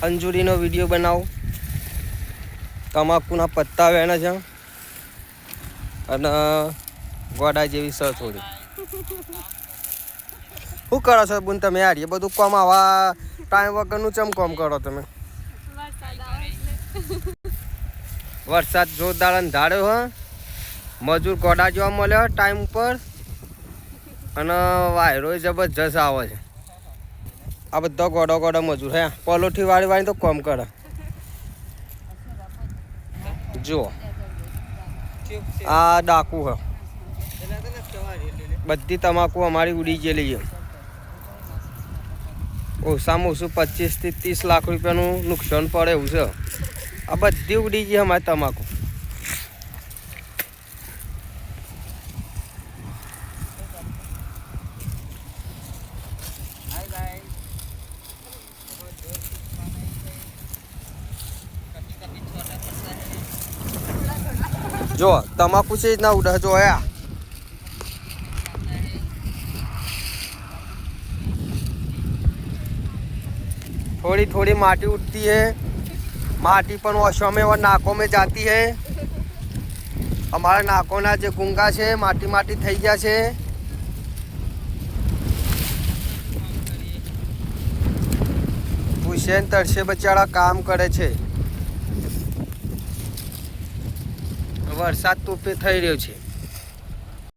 અંજુરીનો video બનાવો. તમાકુના પત્તા વેણે છે અને ગોડા જેવી સ થોડી. શું કરો છો બુન તમે યાર? એ બધું કામ આવા ટાઈમ વગરનું ચમ કામ કરો તમે? વરસાદ જોરદાર અંધાર્યો હ. મજૂર ગોડા જોવા મળ્યો ટાઈમ ઉપર અને વાયરો જબરજસ્ત આવે છે. આ બધા ગોડા ગોડા મજૂર હે પલોઠી વાળી વાળી તો કામ કરે. જુઓ આ ડાકુ હ. બધી તમાકુ અમારી ઉડી ગયેલી છે. ઓછામાં ઓછું 25 થી 30 લાખ રૂપિયાનું નુકસાન પડે એવું છે. આ બધી ઉડી ગઈ અમારી તમાકુ. જો તમાકુ છે ના ઉડા જોયા. थोड़ी थोड़ी माटी उठती है. माटी पर वॉशों में और नाकों में जाती है. हमारे नाकों ना जो गुंगा છે માટી માટી થઈ ગયા છે. હુસેન તરસે બચારા કામ કરે છે. વરસાદ તોપે થઈ રહ્યો છે.